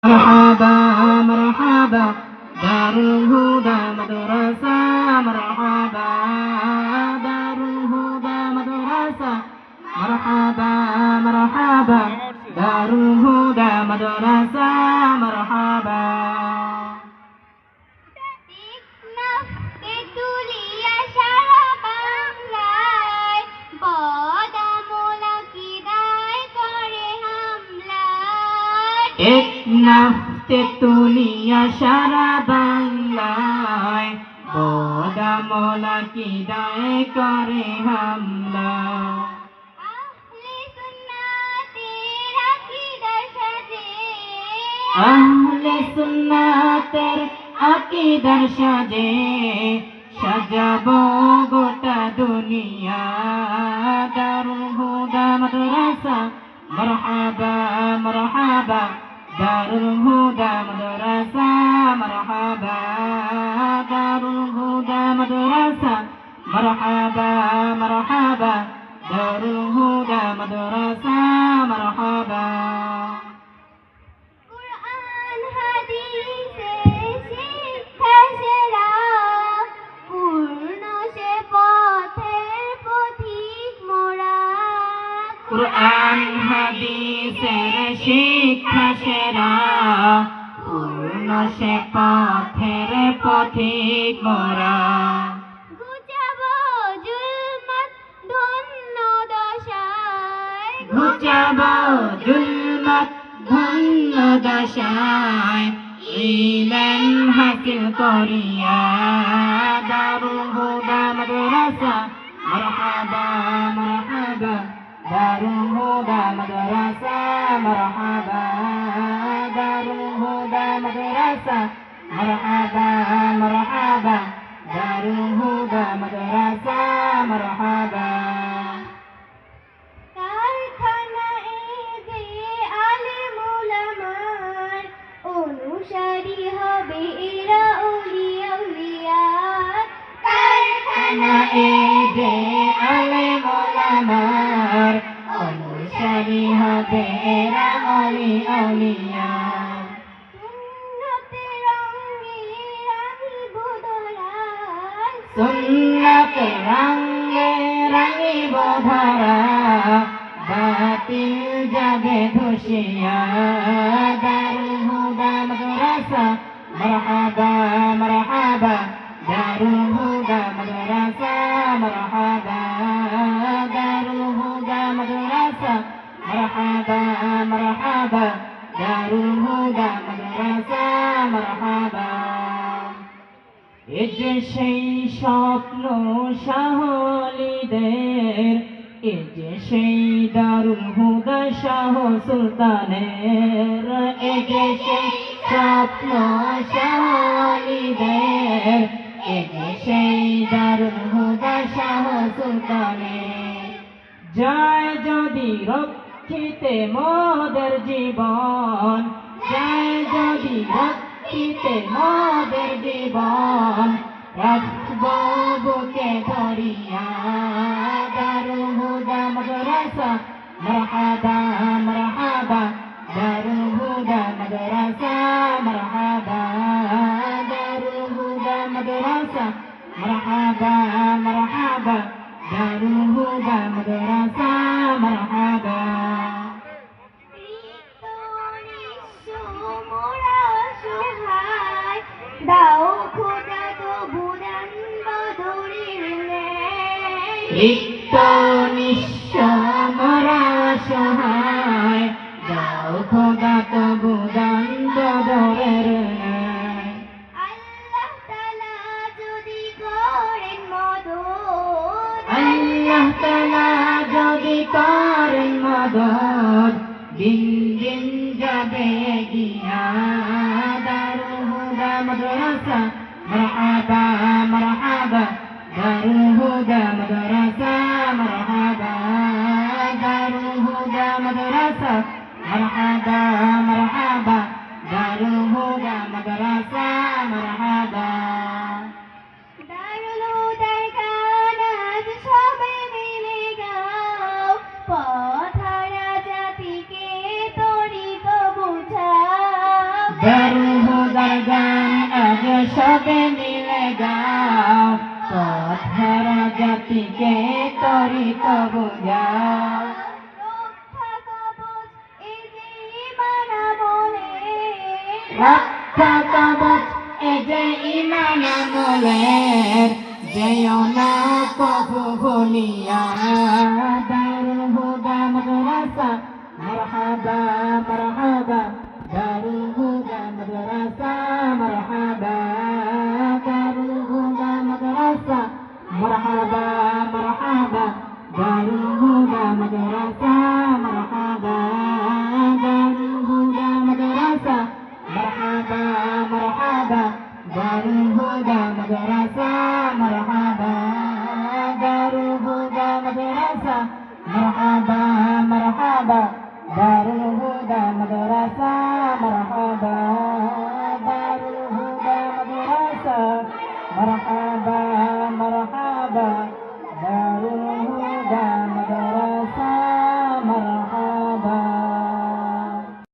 مرحبا مرحبا دار الهدى مدرسة مرحبا دار الهدى مدرسة مرحبا مرحبا دار الهدى مدرسة مرحبا টেকনাফ তেতুলিয়া সারা বাংলায় বদামলা কিদায় করে হামলা আহলে সুন্নাতের আকীদার সাজে সাজাবো গোটা দুনিয়া দারুল হুদা মাদ্রাসা মারহাবা মারহাবা দারুল হুদা মাদ্রাসা মারহাবা দারুল হুদা মাদ্রাসা মারহাবা মারহাবা দারুল হুদা মাদ্রাসা মারহাবা কুরআন হাদিসে শিক্ষা সেরা পূর্ণ সে পথের পথিক মোরা কুরআন হাদিসের শিক্ষা সেরা পূর্ণ সে পথের পথিক মোরা ঘুচাবো জুলমাত ধন্য দশায় ঘুচাবো জুলমাত ধন্য দশায় ইলম হাসিল করিয়া দারুল হুদা মাদ্রাসা মারহাবা মারহাবা দারুল হুদা মাদ্রাসা মারহাবা দারুল হুদা মাদ্রাসা মারহাবা মারহাবা দারুল হুদা মাদ্রাসা মারহাবা কারখানা যে আলেম উলামার অনুসারী হবে এরা আউলিয়া আউলিয়া কারখানা যে আলেম ওলামার অনুসারী হবে এরা অলি আউলিয়া সুন্নাত রঙে রাঙিব ধরা বাতিল যাবে ধসিয়া দারুল হুদা মাদ্রাসা মারহাবা মারহাবা দারুল হুদা মাদ্রাসা মারহাবা দারুল হুদা মাদ্রাসা মারহাবা মারহাবা দারুল হুদা মাদ্রাসা মারহাবা এ যে সেই স্বপ্ন শাহলিদের এ যে সেই দারুল হুদা শাহ সুলতানের এ যে সেই স্বপ্ন শাহলিদের এ যে সেই দারুল হুদা শাহ সুলতানের যায় যদি রক্ষিতে মোদের জীবন যায় যদি রক্ষিতে মোদের জীবন রাখব বুকে ধরিয়া দারুল হুদা মাদ্রাসা মারহাবা মারহাবা দারুল হুদা মাদ্রাসা মারহাবা দারুল হুদা মাদ্রাসা মারহাবা মারহাবা দারুল হুদা মাদ্রাসা মারহাবা দাও খোদা তো বুদান বদরের ন্যায় রিক্ত নিঃস্ব মরা সহায় দাও খোদা তবু দান বদরের ন্যায় আল্লাহ তাআলা যদি করেন মদদ আল্লাহ তাআলা যদি করেন মদদ দিন দিন যাবে গিয়া দারুল হুদা মাদ্রাসা মারহাবা মারহাবা দারুল হুদা মাদ্রাসা মারহাবা দারুল হুদা মাদ্রাসা মারহাবা মারহাবা দারুল হুদা মাদ্রাসা মারহাবা দারুল হুদার গান আজ সবে মিলে গাও পথহারা জাতিকে তরিক বুঝাও দারুল হুদার গান আজ সবে মিলে গাও, পথ হারা জাতিকে তরিক বুঝাও। রক্ষা কবচ এই যে ঈমান আমলের, রক্ষা কবচ এই যে ঈমান আমলের, যেও না কভু ভুলিয়া। দারুল হুদা মাদ্রাসা মারহাবা মারহাবা, দারুল হুদা মাদ্রাসা মারহাবা, দারুল হুদা মাদ্রাসা মারহাবা মারহাবা, দারুল হুদা মাদ্রাসা মারহাবা, দারুল হুদা মাদ্রাসা মারহাবা মারহাবা, দারুল হুদা মাদ্রাসা মারহাবা, দারুল হুদা মাদ্রাসা মারহাবা মারহাবা, দারুল হুদা মাদ্রাসা মারহাবা, দারুল হুদা মাদ্রাসা মারহাবা মারহাবা।